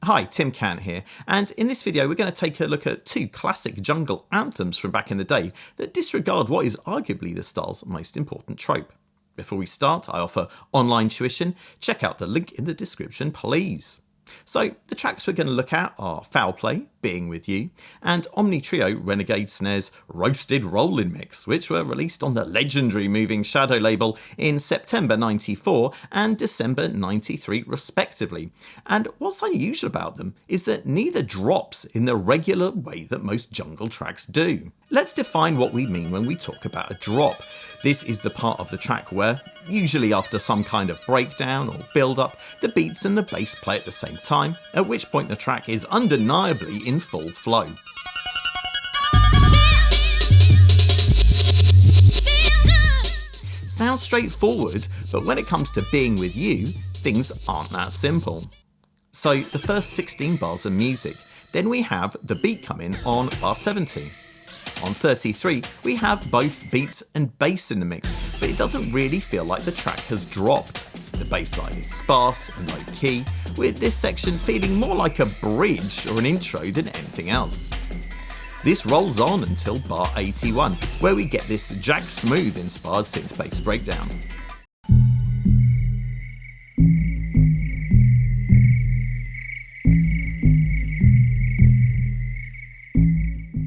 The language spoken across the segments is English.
Hi, Tim Cant here, and in this video we're going to take a look at two classic jungle anthems from back in the day that disregard what is arguably the style's most important trope. Before we start, I offer online tuition. Check out the link in the description, please. So the tracks we're going to look at are Foul Play, Being With You, and Omni Trio Renegade Snares Roasted Rollin mix, which were released on the legendary Moving Shadow label in September 94 and December 93 respectively. And what's unusual about them is that neither drops in the regular way that most jungle tracks do. Let's define what we mean when we talk about a drop. This is the part of the track where, usually after some kind of breakdown or build-up, the beats and the bass play at the same time, at which point the track is undeniably in full flow. Sounds straightforward, but when it comes to Being With You, things aren't that simple. So the first 16 bars are music, then we have the beat come in on bar 70. On 33, we have both beats and bass in the mix, but it doesn't really feel like the track has dropped. The bass line is sparse and low key, with this section feeling more like a bridge or an intro than anything else. This rolls on until bar 81, where we get this Jack Smooth inspired synth bass breakdown.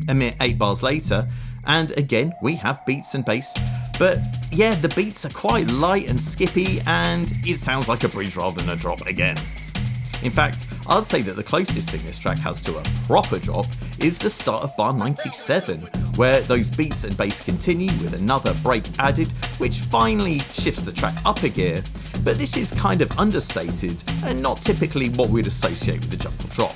A mere 8 bars later, and again we have beats and bass, but yeah, the beats are quite light and skippy and it sounds like a bridge rather than a drop again. In fact, I'd say that the closest thing this track has to a proper drop is the start of bar 97, where those beats and bass continue with another break added, which finally shifts the track up a gear, but this is kind of understated and not typically what we'd associate with a jungle drop.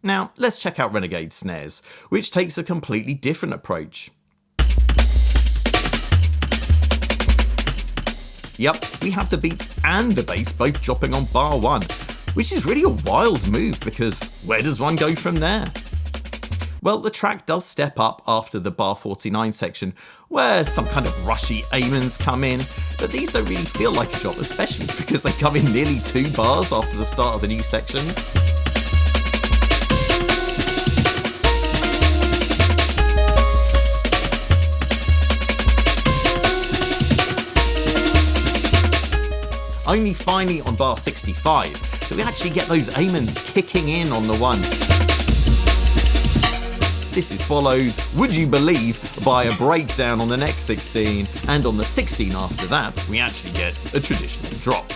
Now, let's check out Renegade Snares, which takes a completely different approach. Yup, we have the beats and the bass both dropping on bar 1, which is really a wild move because where does one go from there? Well, the track does step up after the bar 49 section, where some kind of rushy amens come in, but these don't really feel like a drop, especially because they come in nearly 2 bars after the start of a new section. Only finally on bar 65 do we actually get those amens kicking in on the one. This is followed, would you believe, by a breakdown on the next 16, and on the 16 after that we actually get a traditional drop.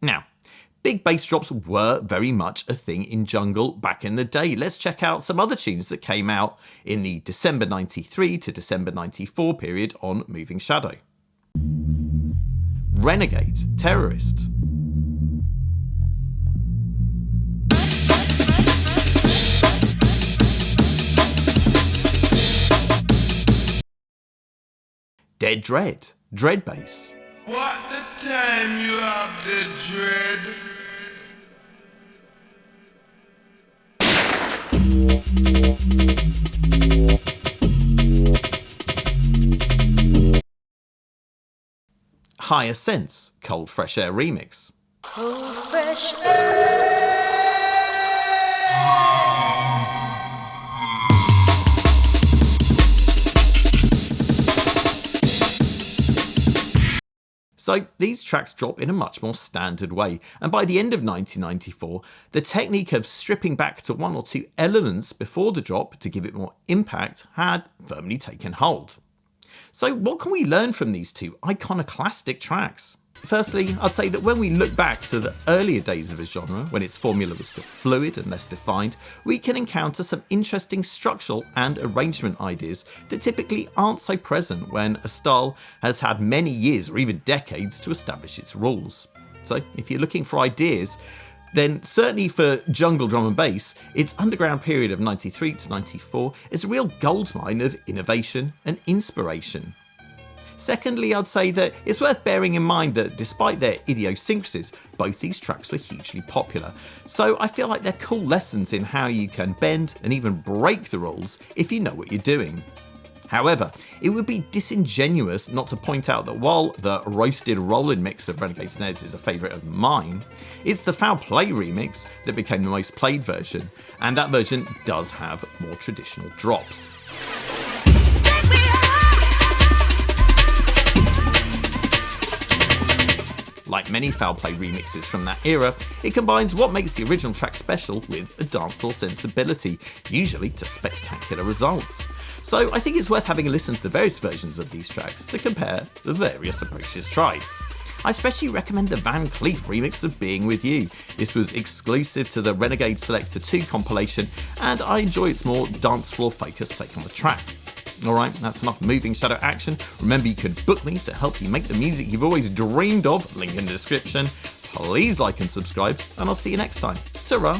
Now, big bass drops were very much a thing in jungle back in the day. Let's check out some other tunes that came out in the December 93 to December 94 period on Moving Shadow. Renegade, Terrorist. Dead Dread, Dread Bass. What the time you have the dread? Higher Sense, Cold Fresh Air remix. Cold fresh air. So these tracks drop in a much more standard way, and by the end of 1994, the technique of stripping back to 1 or 2 elements before the drop to give it more impact had firmly taken hold. So what can we learn from these two iconoclastic tracks? Firstly, I'd say that when we look back to the earlier days of a genre, when its formula was still fluid and less defined, we can encounter some interesting structural and arrangement ideas that typically aren't so present when a style has had many years or even decades to establish its rules. So if you're looking for ideas, then certainly for jungle drum and bass, its underground period of 93 to 94 is a real goldmine of innovation and inspiration. Secondly, I'd say that it's worth bearing in mind that despite their idiosyncrasies, both these tracks were hugely popular. So I feel like they're cool lessons in how you can bend and even break the rules if you know what you're doing. However, it would be disingenuous not to point out that while the roasted Rollin mix of Renegade Snares is a favourite of mine, it's the Foul Play remix that became the most played version, and that version does have more traditional drops. Like many Foul Play remixes from that era, it combines what makes the original track special with a dancefloor sensibility, usually to spectacular results. So I think it's worth having a listen to the various versions of these tracks to compare the various approaches tried. I especially recommend the Van Cleef remix of Being With You. This was exclusive to the Renegade Selector 2 compilation, and I enjoy its more dance floor focused take on the track. Alright, that's enough moving shadow action. Remember, you can book me to help you make the music you've always dreamed of, link in the description. Please like and subscribe, and I'll see you next time. Ta-ra!